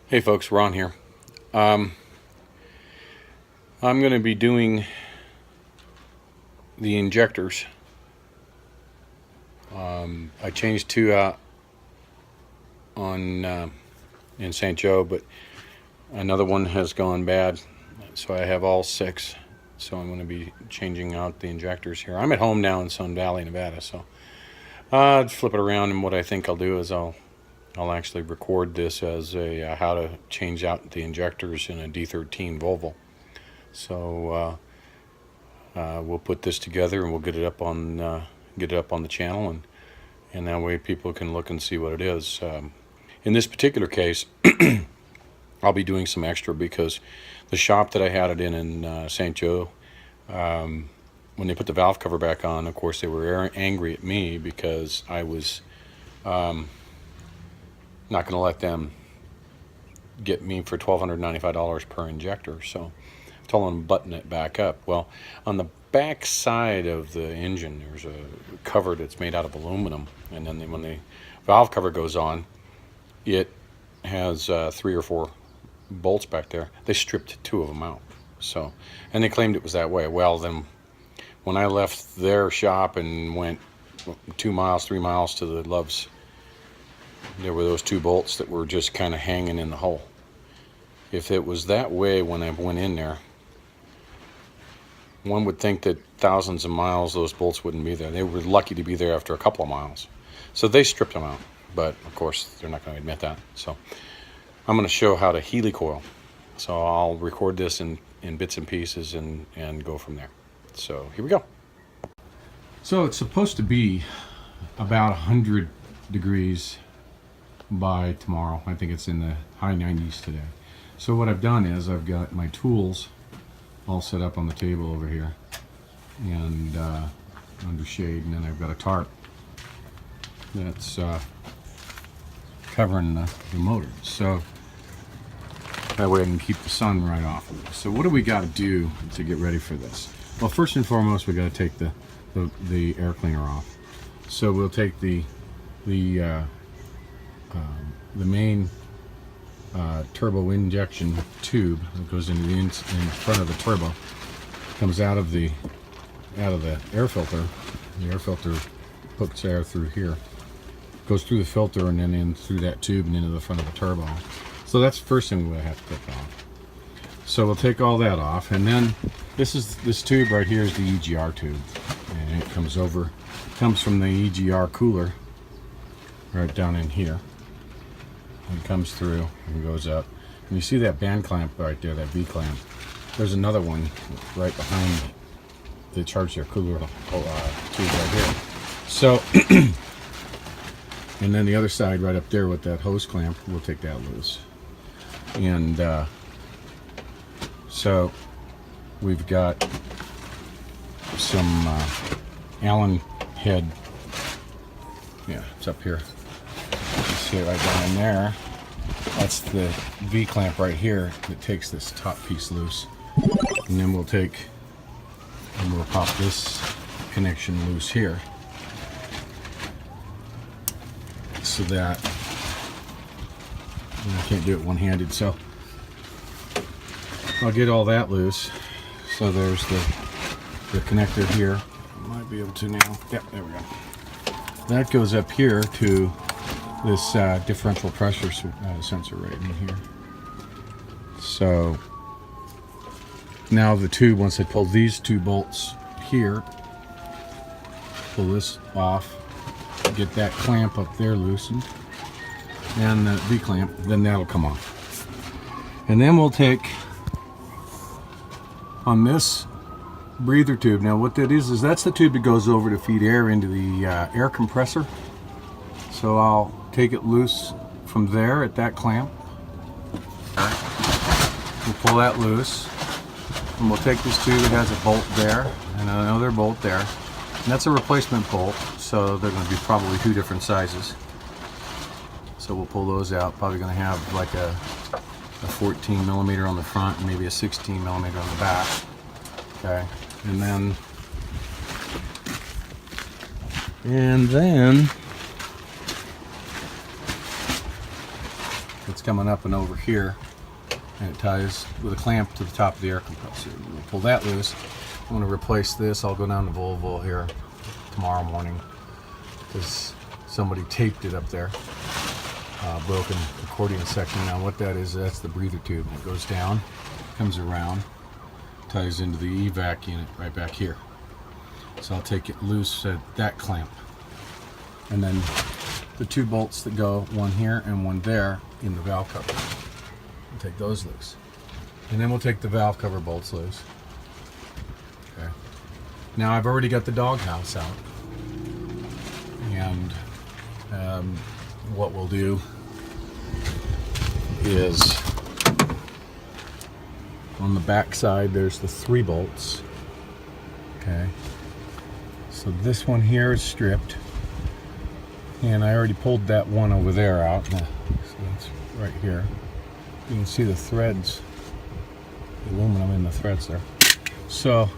Hey folks, Ron here. I'm going to be doing the injectors. I changed two out on in St. Joe, but another one has gone bad, so I have all six. So I'm going to be changing out the injectors here. I'm at home now in Sun Valley, Nevada, so I'll flip it around, and what I think I'll do is I'll actually record this as a how to change out the injectors in a D-13 Volvo. So we'll put this together and we'll get it up on the channel, and that way people can look and see what it is. In this particular case, I'll be doing some extra because the shop that I had it in St. Joe, when they put the valve cover back on, of course they were angry at me because I was not going to let them get me for $1,295 per injector. So I told them to button it back up. Well, on the back side of the engine, there's a cover that's made out of aluminum, and then when the valve cover goes on, it has 3 or 4 bolts back there. They stripped 2 of them out. So, and they claimed it was that way. Well, then when I left their shop and went 2 miles, 3 miles to the Love's, there were those 2 bolts that were just kind of hanging in the hole. If it was that way when I went in there, one would think that thousands of miles those bolts wouldn't be there. They were lucky to be there after a couple of miles. So they stripped them out, but of course they're not going to admit that. So I'm going to show how to helicoil. So I'll record this in bits and pieces and go from there. So here we go. So it's supposed to be about 100 degrees by tomorrow. I think it's in the high 90s today. So what I've done is I've got my tools all set up on the table over here and under shade, and then I've got a tarp that's covering the motor, so that way I can keep the sun right off of it. So what do we got to do to get ready for this? Well, first and foremost, we got to take the air cleaner off. So we'll take the main turbo injection tube that goes into in front of the turbo, comes out of the air filter. The air filter hooks air through here, goes through the filter and then in through that tube and into the front of the turbo. So that's the first thing we have to take off. So we'll take all that off, and then this tube right here is the EGR tube, and it comes from the EGR cooler right down in here. And comes through and goes up. And you see that band clamp right there, that V clamp. There's another one right behind the charge air cooler tube right here. So, and then the other side right up there with that hose clamp, we'll take that loose. And so we've got some Allen head. Yeah, it's up here. See it right down in there. That's the V clamp right here that takes this top piece loose, and then we'll pop this connection loose here, so that I can't do it one-handed. So I'll get all that loose. So there's the connector here. I might be able to now. Yep, there we go. That goes up here to this differential pressure sensor right in here. So now the tube, once I pull these 2 bolts here, pull this off, get that clamp up there loosened, and the V clamp, then that'll come off. And then we'll take on this breather tube. Now what that is that's the tube that goes over to feed air into the air compressor. So I'll take it loose from there at that clamp. We'll pull that loose, and we'll take this tube that has a bolt there and another bolt there. And that's a replacement bolt, so they're going to be probably 2 different sizes. So we'll pull those out. Probably going to have like a 14 millimeter on the front and maybe a 16 millimeter on the back. Okay, and then that's coming up and over here, and it ties with a clamp to the top of the air compressor. We'll pull that loose. I'm going to replace this. I'll go down to Volvo here tomorrow morning because somebody taped it up there. Broken accordion section. Now what that is, that's the breather tube. It goes down, comes around, ties into the evac unit right back here. So I'll take it loose at that clamp. And then the 2 bolts that go, one here and one there, in the valve cover. We'll take those loose. And then we'll take the valve cover bolts loose. Okay. Now I've already got the doghouse out. And what we'll do is on the back side there's the 3 bolts. Okay. So this one here is stripped. And I already pulled that one over there out. So that's right here. You can see the threads, the aluminum in the threads there. So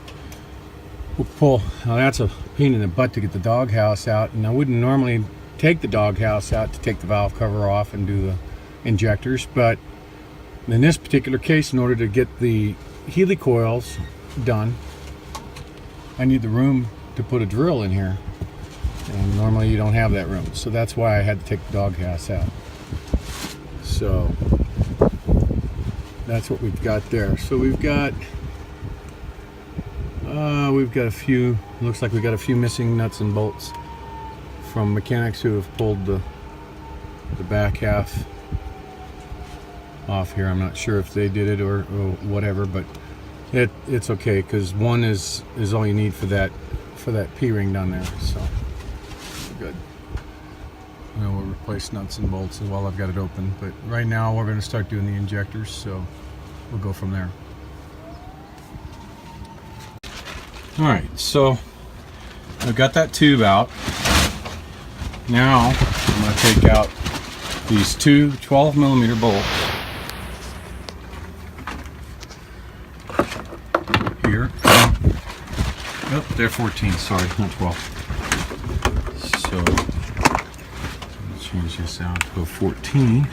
we'll pull. Now that's a pain in the butt to get the doghouse out, and I wouldn't normally take the doghouse out to take the valve cover off and do the injectors, but in this particular case, in order to get the helicoils done, I need the room to put a drill in here. And normally you don't have that room, so that's why I had to take the doghouse out. So that's what we've got there. So we've got a few. Looks like we've got a few missing nuts and bolts from mechanics who have pulled the back half off here. I'm not sure if they did it or whatever, but it's okay because one is all you need for that P-ring down there. So. Good. And we'll replace nuts and bolts while I've got it open. But right now we're going to start doing the injectors, so we'll go from there. Alright, so I've got that tube out. Now I'm going to take out these 2 12mm bolts here. Oh, they're 14, sorry, not 12. So let's change this out to a 14.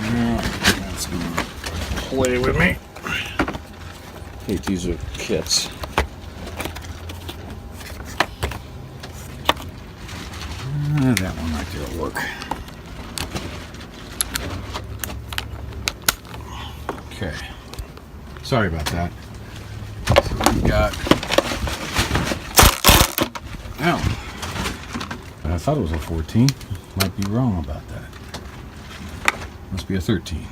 Now that's gonna play with me. I think these are kits. That one right there will work. Okay, sorry about that. So we've got, I thought it was a 14. Might be wrong about that. Must be a 13.